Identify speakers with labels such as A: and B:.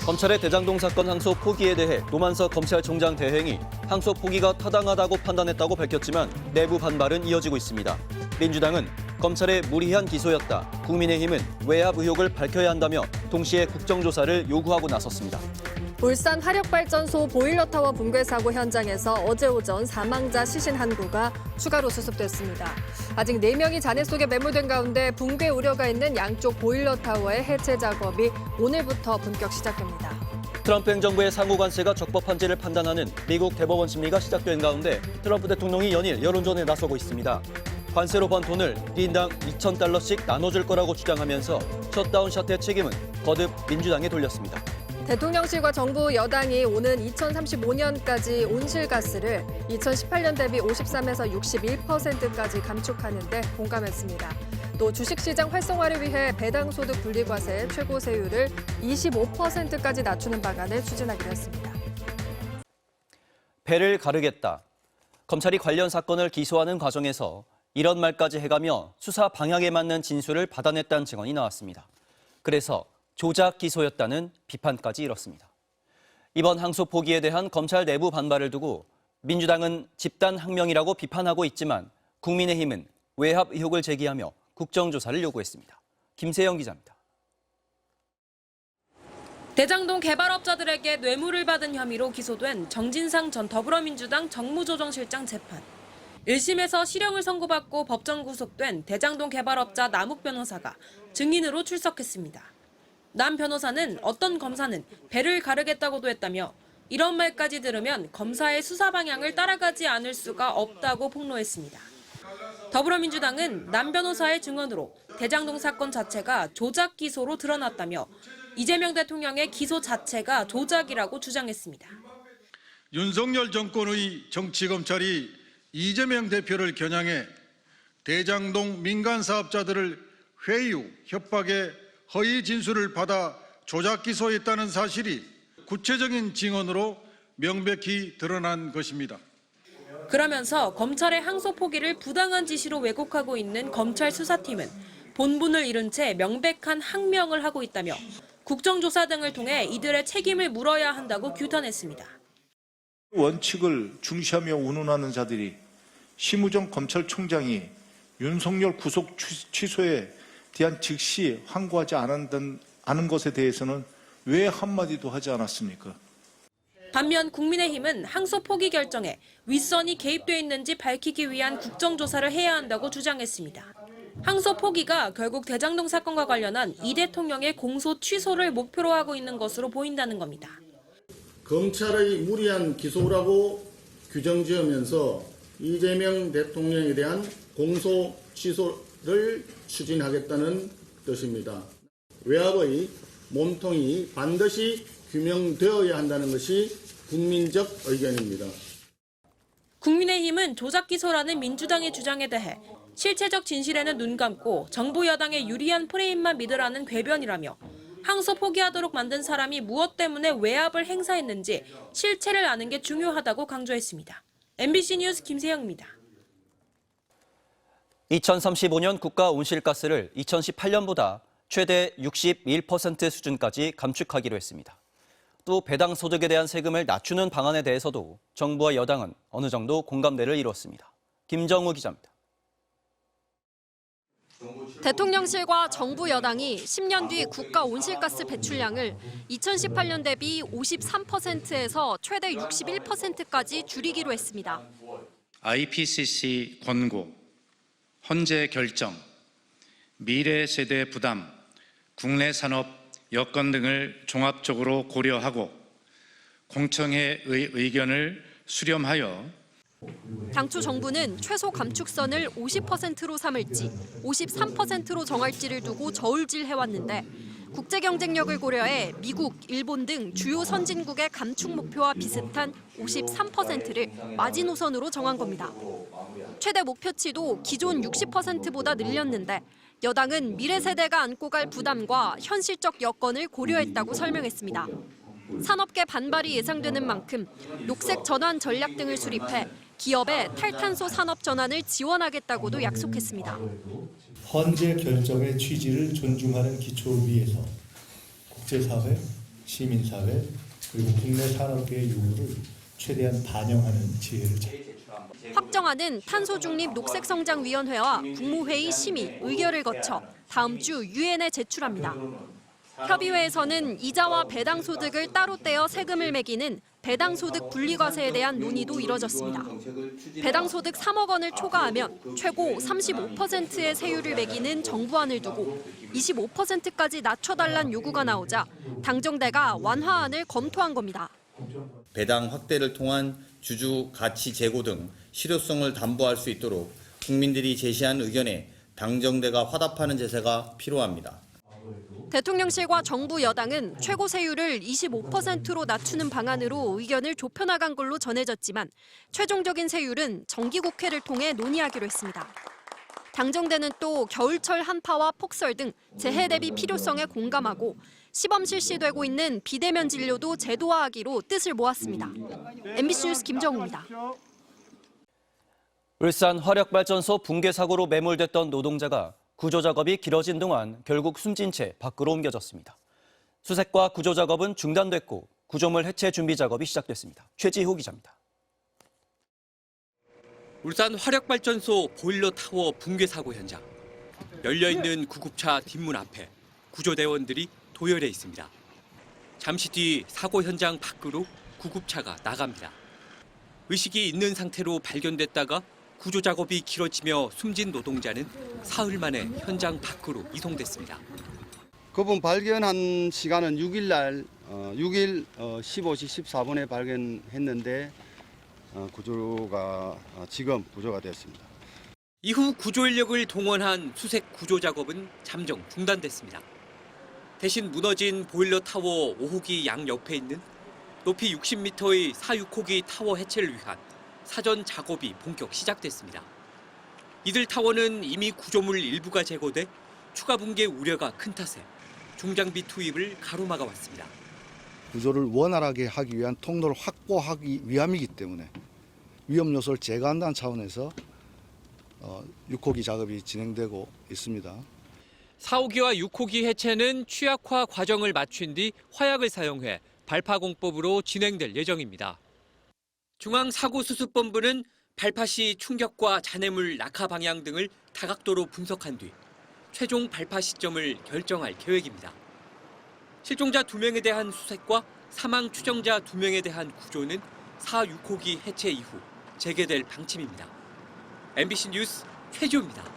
A: 검찰의 대장동 사건 항소 포기에 대해 노만석 검찰총장 대행이 항소 포기가 타당하다고 판단했다고 밝혔지만 내부 반발은 이어지고 있습니다. 민주당은 검찰의 무리한 기소였다. 국민의힘은 외압 의혹을 밝혀야 한다며 동시에 국정조사를 요구하고 나섰습니다.
B: 울산 화력발전소 보일러타워 붕괴 사고 현장에서 어제 오전 사망자 시신 한 구가 추가로 수습됐습니다. 아직 4명이 잔해 속에 매몰된 가운데 붕괴 우려가 있는 양쪽 보일러타워의 해체 작업이 오늘부터 본격 시작됩니다.
A: 트럼프 행정부의 상호 관세가 적법한지를 판단하는 미국 대법원 심리가 시작된 가운데 트럼프 대통령이 연일 여론전에 나서고 있습니다. 관세로 번 돈을 1인당 $2,000씩 나눠줄 거라고 주장하면서 셧다운 샷의 책임은 거듭 민주당에 돌렸습니다.
B: 대통령실과 정부 여당이 오는 2035년까지 온실가스를 2018년 대비 53에서 61%까지 감축하는 데 공감했습니다. 또 주식시장 활성화를 위해 배당소득 분리과세 최고세율을 25%까지 낮추는 방안을 추진하기로 했습니다.
A: 배를 가르겠다. 검찰이 관련 사건을 기소하는 과정에서 이런 말까지 해가며 수사 방향에 맞는 진술을 받아냈다는 증언이 나왔습니다. 그래서 조작 기소였다는 비판까지 일었습니다. 이번 항소 포기에 대한 검찰 내부 반발을 두고 민주당은 집단 항명이라고 비판하고 있지만 국민의힘은 외압 의혹을 제기하며 국정조사를 요구했습니다. 김세영 기자입니다.
C: 대장동 개발업자들에게 뇌물을 받은 혐의로 기소된 정진상 전 더불어민주당 정무조정실장 재판. 1심에서 실형을 선고받고 법정 구속된 대장동 개발업자 남욱 변호사가 증인으로 출석했습니다. 남 변호사는 어떤 검사는 배를 가르겠다고도 했다며 이런 말까지 들으면 검사의 수사 방향을 따라가지 않을 수가 없다고 폭로했습니다. 더불어민주당은 남 변호사의 증언으로 대장동 사건 자체가 조작 기소로 드러났다며 이재명 대통령의 기소 자체가 조작이라고 주장했습니다.
D: 윤석열 정권의 정치검찰이 이재명 대표를 겨냥해 대장동 민간 사업자들을 회유, 협박에 허위 진술을 받아 조작 기소했다는 사실이 구체적인 증언으로 명백히 드러난 것입니다.
C: 그러면서 검찰의 항소 포기를 부당한 지시로 왜곡하고 있는 검찰 수사팀은 본분을 잃은 채 명백한 항명을 하고 있다며 국정조사 등을 통해 이들의 책임을 물어야 한다고 규탄했습니다.
E: 원칙을 중시하며 운운하는 자들이 심우정 검찰총장이 윤석열 구속 취소에 대한 즉시 항고하지 않은 것에 대해서는 왜 한마디도 하지 않았습니까?
C: 반면 국민의힘은 항소 포기 결정에 윗선이 개입돼 있는지 밝히기 위한 국정조사를 해야 한다고 주장했습니다. 항소 포기가 결국 대장동 사건과 관련한 이 대통령의 공소 취소를 목표로 하고 있는 것으로 보인다는 겁니다.
F: 검찰의 무리한 기소라고 규정지으면서 이재명 대통령에 대한 공소 취소를 추진하겠다는 뜻입니다. 외압의 몸통이 반드시 규명되어야 한다는 것이 국민적 의견입니다.
C: 국민의힘은 조작 기소라는 민주당의 주장에 대해 실체적 진실에는 눈 감고 정부 여당의 유리한 프레임만 믿으라는 궤변이라며 항소 포기하도록 만든 사람이 무엇 때문에 외압을 행사했는지 실체를 아는 게 중요하다고 강조했습니다. MBC 뉴스 김세영입니다.
A: 2035년 국가 온실가스를 2018년보다 최대 61% 수준까지 감축하기로 했습니다. 또 배당 소득에 대한 세금을 낮추는 방안에 대해서도 정부와 여당은 어느 정도 공감대를 이뤘습니다. 김정우 기자입니다.
B: 대통령실과 정부 여당이 10년 뒤 국가 온실가스 배출량을 2018년 대비 53%에서 최대 61%까지 줄이기로 했습니다.
G: IPCC 권고, 헌재 결정, 미래 세대 부담, 국내 산업 여건 등을 종합적으로 고려하고 공청회의 의견을 수렴하여
B: 당초 정부는 최소 감축선을 50%로 삼을지 53%로 정할지를 두고 저울질해왔는데 국제 경쟁력을 고려해 미국, 일본 등 주요 선진국의 감축 목표와 비슷한 53%를 마지노선으로 정한 겁니다. 최대 목표치도 기존 60%보다 늘렸는데 여당은 미래 세대가 안고 갈 부담과 현실적 여건을 고려했다고 설명했습니다. 산업계 반발이 예상되는 만큼 녹색 전환 전략 등을 수립해 기업의 탈탄소 산업 전환을 지원하겠다고도 약속했습니다.
H: 헌재 결정의 취지를 존중하는 기초를 위해서 국제사회, 시민사회 그리고 국내 산업계의 요구를 최대한 반영하는 지혜를
B: 확정안은 탄소중립녹색성장위원회와 국무회의 심의, 의결을 거쳐 다음 주 유엔에 제출합니다. 협의회에서는 이자와 배당소득을 따로 떼어 세금을 매기는 배당소득 분리과세에 대한 논의도 이뤄졌습니다. 배당소득 3억 원을 초과하면 최고 35%의 세율을 매기는 정부안을 두고 25%까지 낮춰달란 요구가 나오자 당정대가 완화안을 검토한 겁니다.
I: 배당 확대를 통한 주주 가치 제고 등 실효성을 담보할 수 있도록 국민들이 제시한 의견에 당정대가 화답하는 제세가 필요합니다.
B: 대통령실과 정부 여당은 최고 세율을 25%로 낮추는 방안으로 의견을 좁혀나간 걸로 전해졌지만 최종적인 세율은 정기국회를 통해 논의하기로 했습니다. 당정대는 또 겨울철 한파와 폭설 등 재해 대비 필요성에 공감하고 시범 실시되고 있는 비대면 진료도 제도화하기로 뜻을 모았습니다. MBC 뉴스 김정우입니다.
A: 울산 화력발전소 붕괴 사고로 매몰됐던 노동자가 구조 작업이 길어진 동안 결국 숨진 채 밖으로 옮겨졌습니다. 수색과 구조 작업은 중단됐고 구조물 해체 준비 작업이 시작됐습니다. 최지호 기자입니다.
J: 울산 화력발전소 보일러 타워 붕괴 사고 현장. 열려있는 구급차 뒷문 앞에 구조대원들이 도열해 있습니다. 잠시 뒤 사고 현장 밖으로 구급차가 나갑니다. 의식이 있는 상태로 발견됐다가 구조 작업이 길어지며 숨진 노동자는 사흘 만에 현장 밖으로 이송됐습니다.
K: 그분 발견한 시간은 6일 15시 14분에 발견했는데 구조가 지금 구조가 됐습니다.
J: 이후 구조 인력을 동원한 수색 구조 작업은 잠정 중단됐습니다. 대신 무너진 보일러 타워 5호기 양 옆에 있는 높이 60m의 4-6호기 타워 해체를 위한 사전 작업이 본격 시작됐습니다. 이들 타워는 이미 구조물 일부가 제거돼 추가 붕괴 우려가 큰 탓에 중장비 투입을 가로막아 왔습니다.
K: 구조를 원활하게 하기 위한 통로를 확보하기 위함이기 때문에 위험 요소를 제거한다는 차원에서 6호기 작업이 진행되고 있습니다.
J: 4호기와 6호기 해체는 취약화 과정을 마친 뒤 화약을 사용해 발파공법으로 진행될 예정입니다. 중앙사고수습본부는 발파 시 충격과 잔해물 낙하 방향 등을 다각도로 분석한 뒤 최종 발파 시점을 결정할 계획입니다. 실종자 2명에 대한 수색과 사망 추정자 2명에 대한 구조는 4-6호기 해체 이후 재개될 방침입니다. MBC 뉴스 최지호입니다.